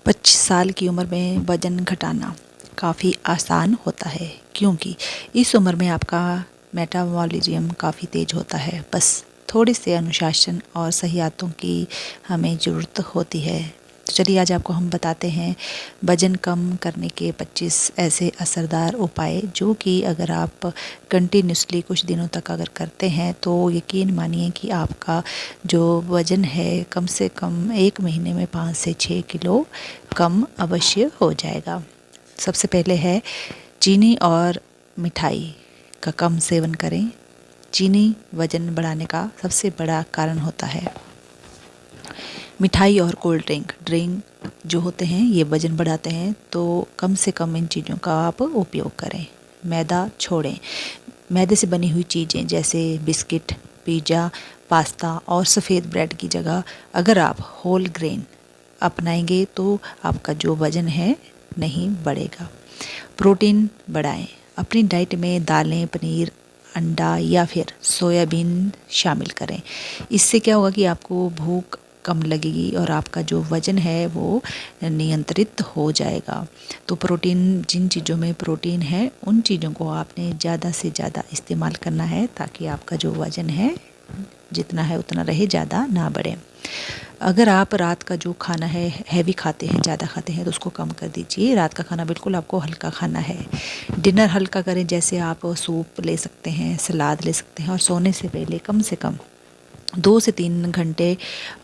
25 साल की उम्र में वज़न घटाना काफ़ी आसान होता है, क्योंकि इस उम्र में आपका मेटाबॉलिज्म काफ़ी तेज़ होता है। बस थोड़े से अनुशासन और सही आदतों की हमें ज़रूरत होती है। तो चलिए आज आपको हम बताते हैं वज़न कम करने के 25 ऐसे असरदार उपाय, जो कि अगर आप कंटिन्यूसली कुछ दिनों तक अगर करते हैं तो यकीन मानिए कि आपका जो वज़न है कम से कम 1 महीने में 5 से 6 किलो कम अवश्य हो जाएगा। सबसे पहले है चीनी और मिठाई का कम सेवन करें। चीनी वज़न बढ़ाने का सबसे बड़ा कारण होता है। मिठाई और कोल्ड ड्रिंक जो होते हैं ये वज़न बढ़ाते हैं, तो कम से कम इन चीज़ों का आप उपयोग करें। मैदा छोड़ें। मैदे से बनी हुई चीज़ें जैसे बिस्किट, पिज़्ज़ा, पास्ता और सफ़ेद ब्रेड की जगह अगर आप होल ग्रेन अपनाएंगे तो आपका जो वज़न है नहीं बढ़ेगा। प्रोटीन बढ़ाएं। अपनी डाइट में दालें, पनीर, अंडा या फिर सोयाबीन शामिल करें। इससे क्या होगा कि आपको भूख कम लगेगी और आपका जो वज़न है वो नियंत्रित हो जाएगा। तो प्रोटीन, जिन चीज़ों में प्रोटीन है उन चीज़ों को आपने ज़्यादा से ज़्यादा इस्तेमाल करना है, ताकि आपका जो वज़न है जितना है उतना रहे, ज़्यादा ना बढ़े। अगर आप रात का जो खाना है हैवी खाते हैं, ज़्यादा खाते हैं, तो उसको कम कर दीजिए। रात का खाना बिल्कुल आपको हल्का खाना है। डिनर हल्का करें, जैसे आप सूप ले सकते हैं, सलाद ले सकते हैं, और सोने से पहले कम से कम 2 से 3 घंटे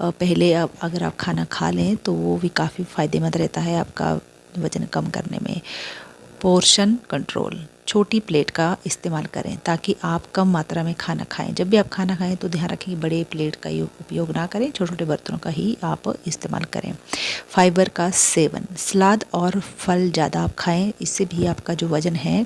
पहले अगर आप खाना खा लें तो वो भी काफ़ी फ़ायदेमंद रहता है आपका वज़न कम करने में। Portion control. छोटी प्लेट का इस्तेमाल करें ताकि आप कम मात्रा में खाना खाएं। जब भी आप खाना खाएं तो ध्यान रखें कि बड़े प्लेट का उपयोग ना करें, छोटे छोटे बर्तनों का ही आप इस्तेमाल करें। फाइबर का सेवन। सलाद और फल ज़्यादा आप खाएं, इससे भी आपका जो वज़न है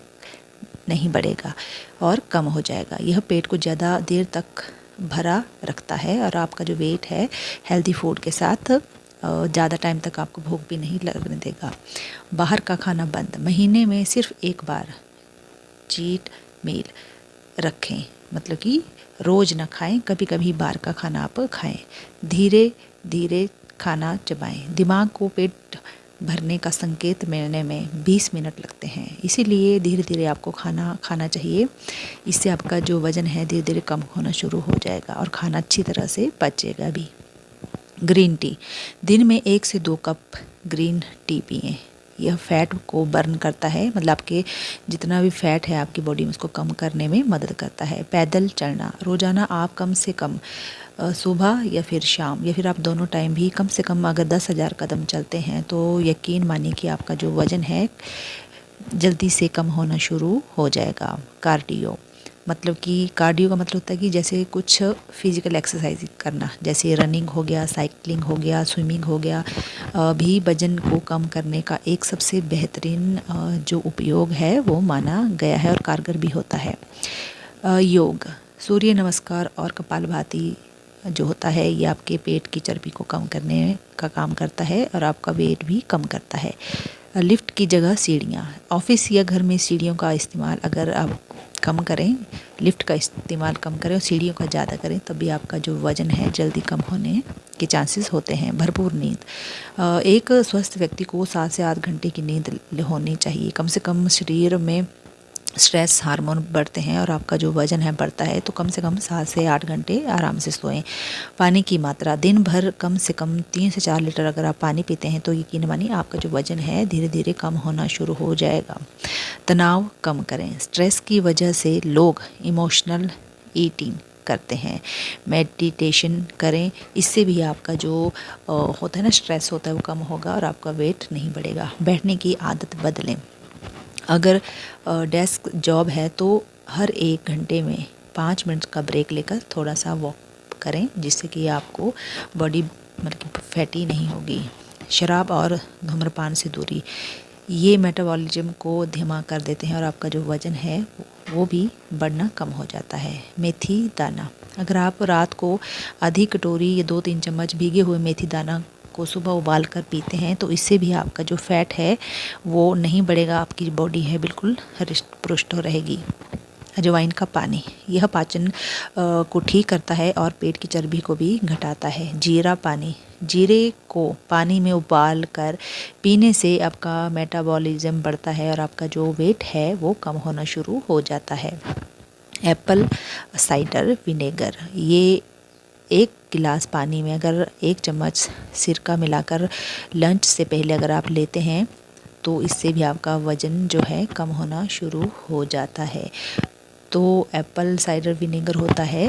नहीं बढ़ेगा और कम हो जाएगा। यह पेट को ज़्यादा देर तक भरा रखता है और आपका जो वेट है हेल्दी फूड के साथ ज़्यादा टाइम तक आपको भूख भी नहीं लगने देगा। बाहर का खाना बंद। महीने में सिर्फ एक बार चीट मील रखें, मतलब कि रोज़ ना खाएं, कभी कभी बाहर का खाना आप खाएं। धीरे धीरे खाना चबाएं। दिमाग को पेट भरने का संकेत मिलने में 20 मिनट लगते हैं, इसीलिए धीरे धीरे आपको खाना खाना चाहिए। इससे आपका जो वज़न है धीरे धीरे कम होना शुरू हो जाएगा और खाना अच्छी तरह से पचेगा भी। Green tea. दिन में 1 से 2 कप ग्रीन टी पिएं। यह फैट को बर्न करता है, मतलब आपके जितना भी फैट है आपकी बॉडी में उसको कम करने में मदद करता है। पैदल चलना। रोज़ाना आप कम से कम सुबह या फिर शाम या फिर आप दोनों टाइम भी कम से कम अगर 10,000 कदम चलते हैं तो यकीन मानिए कि आपका जो वज़न है जल्दी से कम होना शुरू हो जाएगा। कार्डियो, मतलब कि कार्डियो का मतलब होता है कि जैसे कुछ फिज़िकल एक्सरसाइज करना, जैसे रनिंग हो गया, साइकिलिंग हो गया, स्विमिंग हो गया, भी वज़न को कम करने का एक सबसे बेहतरीन जो उपयोग है वो माना गया है और कारगर भी होता है। योग, सूर्य नमस्कार और कपालभाति जो होता है ये आपके पेट की चर्बी को कम करने का काम करता है और आपका वेट भी कम करता है। लिफ्ट की जगह सीढ़ियाँ। ऑफिस या घर में सीढ़ियों का इस्तेमाल अगर आप कम करें, लिफ्ट का इस्तेमाल कम करें और सीढ़ियों का ज़्यादा करें, तभी आपका जो वज़न है जल्दी कम होने के चांसेस होते हैं। भरपूर नींद। एक स्वस्थ व्यक्ति को 7 से 8 घंटे की नींद होनी चाहिए। कम से कम शरीर में स्ट्रेस हार्मोन बढ़ते हैं और आपका जो वज़न है बढ़ता है, तो कम से कम 7 से 8 घंटे आराम से सोएं। पानी की मात्रा। दिन भर कम से कम 3 से 4 लीटर अगर आप पानी पीते हैं तो यकीन मानिए आपका जो वज़न है धीरे धीरे कम होना शुरू हो जाएगा। तनाव कम करें। स्ट्रेस की वजह से लोग इमोशनल ईटिंग करते हैं। मेडिटेशन करें, इससे भी आपका जो होता है ना स्ट्रेस होता है वो कम होगा और आपका वेट नहीं बढ़ेगा। बैठने की आदत बदलें। अगर डेस्क जॉब है तो हर 1 घंटे में 5 मिनट का ब्रेक लेकर थोड़ा सा वॉक करें, जिससे कि आपको बॉडी मतलब कि फैटी नहीं होगी। शराब और धूम्रपान से दूरी। ये मेटाबॉलिज्म को धीमा कर देते हैं और आपका जो वज़न है वो भी बढ़ना कम हो जाता है। मेथी दाना। अगर आप रात को आधी कटोरी या 2-3 चम्मच भीगे हुए मेथी दाना को सुबह उबाल कर पीते हैं तो इससे भी आपका जो फैट है वो नहीं बढ़ेगा, आपकी बॉडी है बिल्कुल हृष्ट पुष्ट रहेगी। अजवाइन का पानी, यह पाचन को ठीक करता है और पेट की चर्बी को भी घटाता है। जीरा पानी, जीरे को पानी में उबाल कर पीने से आपका मेटाबॉलिज्म बढ़ता है और आपका जो वेट है वो कम होना शुरू हो जाता है। एप्पल साइडर विनेगर, ये 1 गिलास पानी में अगर 1 चम्मच सिरका मिलाकर लंच से पहले अगर आप लेते हैं तो इससे भी आपका वज़न जो है कम होना शुरू हो जाता है। तो एप्पल साइडर विनेगर होता है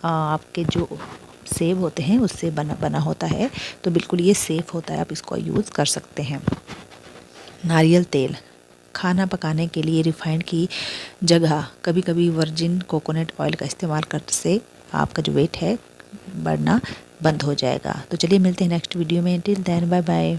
आपके जो सेब होते हैं उससे बना होता है, तो बिल्कुल ये सेफ़ होता है, आप इसको यूज़ कर सकते हैं। नारियल तेल, खाना पकाने के लिए रिफाइंड की जगह कभी कभी वर्जिन कोकोनट ऑयल का इस्तेमाल करने से आपका जो वेट है बढ़ना बंद हो जाएगा। तो चलिए मिलते हैं नेक्स्ट वीडियो में। Till then bye bye.